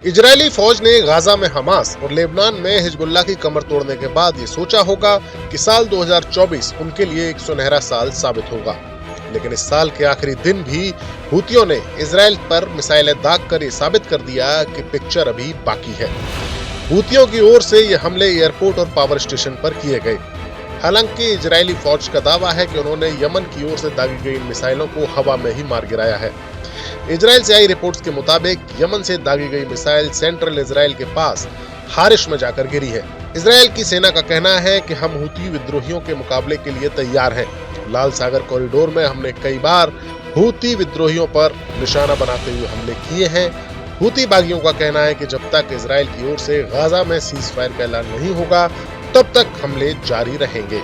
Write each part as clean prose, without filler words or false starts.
Israeli फौज ने Gaza में हमास और लेबनान में हिजबुल्लाह की कमर तोड़ने के बाद ये सोचा होगा कि साल 2024 उनके लिए एक सुनहरा साल साबित होगा। लेकिन इस साल के आखिरी दिन भी हूतियों ने इजरायल पर मिसाइलें दाग कर ये साबित कर दिया कि पिक्चर अभी बाकी है। हूतियों की ओर से ये हमले एयरपोर्ट और पावर स्टेशन पर किए गए। हालांकि इजरायली फौज का दावा है कि उन्होंने यमन की ओर से दागी गई इन मिसाइलों को हवा में ही मार गिराया है। इजरायल से आई रिपोर्ट्स के मुताबिक यमन से दागी गई मिसाइल सेंट्रल इजरायल के पास हारिश में जाकर गिरी है। इजरायल की सेना का कहना है कि हम हूती विद्रोहियों के मुकाबले के लिए तैयार हैं। लाल सागर कॉरिडोर में हमने कई बार हूती विद्रोहियों पर निशाना बनाते हुए हमले किए हैं। हूती बागियों का कहना है कि जब तक इजरायल की ओर से गाजा में सीज फायर का ऐलान नहीं होगा तब तक हमले जारी रहेंगे।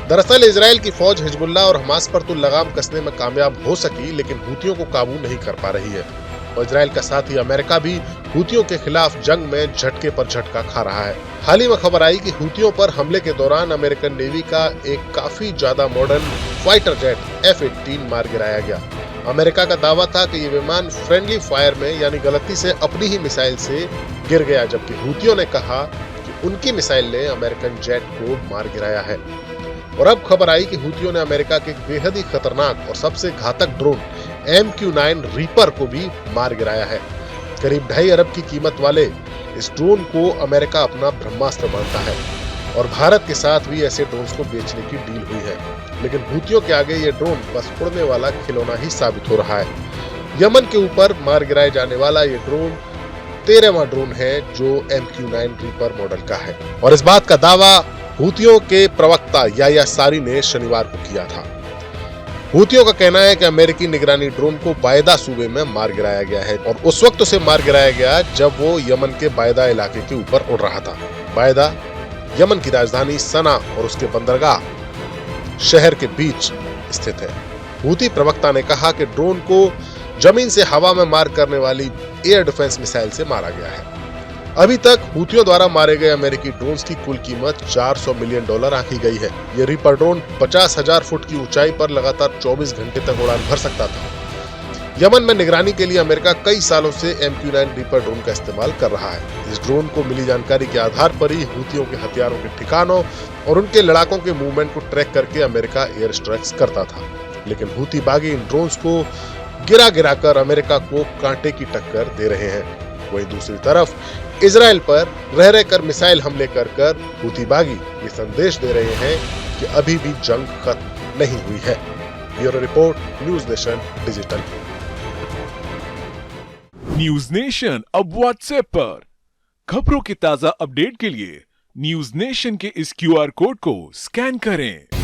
दरअसल इजरायल की फौज हिजबुल्लाह और हमास पर तो लगाम कसने में कामयाब हो सकी, लेकिन हूतियों को काबू नहीं कर पा रही है। और इजरायल का साथ ही अमेरिका भी हूतियों के खिलाफ जंग में झटके पर झटका खा रहा है। हाल ही में खबर आई कि हूतियों पर हमले के दौरान अमेरिकन नेवी का एक काफी ज्यादा मॉडर्न फाइटर जेट F-18 मार गिराया गया। अमेरिका का दावा था कि ये विमान फ्रेंडली फायर में यानी गलती से अपनी ही मिसाइल से गिर गया, जबकि हूतियों ने कहा कि उनकी मिसाइल ने अमेरिकन जेट को मार गिराया है। और अब खबर आई कि हूतियों ने अमेरिका के बेहद ही खतरनाक और सबसे घातक ड्रोन MQ-9 रीपर को भी मार गिराया है। करीब 2.5 अरब की कीमत वाले इस ड्रोन को अमेरिका अपना ब्रह्मास्त्र मानता है और भारत के साथ भी ऐसे ड्रोन्स को बेचने की डील हुई है। लेकिन हूतियों के आगे ये ड्रोन बस उड़ने वाला खिलौना ही साबित हो रहा है। यमन के ऊपर मार गिराए जाने वाला ये ड्रोन 13वां ड्रोन है जो MQ-9 रीपर मॉडल का है। और इस बात का दावा हूतियों के प्रवक्ता याह्या सारी ने शनिवार को किया था। हूतियों का कहना है कि अमेरिकी निगरानी ड्रोन को बायदा सूबे में मार गिराया गया है और उस वक्त उसे मार गिराया गया जब वो यमन के बायदा इलाके के ऊपर उड़ रहा था। बायदा यमन की राजधानी सना और उसके बंदरगाह शहर के बीच स्थित है। हूती प्रवक्ता ने कहा कि ड्रोन को जमीन से हवा में मार करने वाली एयर डिफेंस मिसाइल से मारा गया है। अभी तक हूतियों द्वारा मारे गए अमेरिकी ड्रोन्स की कुल कीमत $400 मिलियन आंकी गई है। ये रीपर ड्रोन 50,000 फुट की ऊंचाई पर लगातार 24 घंटे तक उड़ान भर सकता था। यमन में निगरानी के लिए अमेरिका कई सालों से MQ-9 रीपर ड्रोन का इस्तेमाल कर रहा है। इस ड्रोन को मिली जानकारी के आधार पर ही हूतियों के हथियारों के ठिकानों और उनके लड़ाकों के मूवमेंट को ट्रैक करके अमेरिका एयर स्ट्राइक्स करता था। लेकिन हूती बागी इन ड्रोन्स को गिरा गिरा कर अमेरिका को कांटे की टक्कर दे रहे हैं। वहीं दूसरी तरफ इजरायल पर रह रहकर मिसाइल हमले कर कर हूती बागी ये संदेश दे रहे हैं कि अभी भी जंग खत्म नहीं हुई है। Bureau report, news nation digital. News nation अब व्हाट्सएप पर खबरों के ताजा अपडेट के लिए न्यूज नेशन के इस QR कोड को स्कैन करें।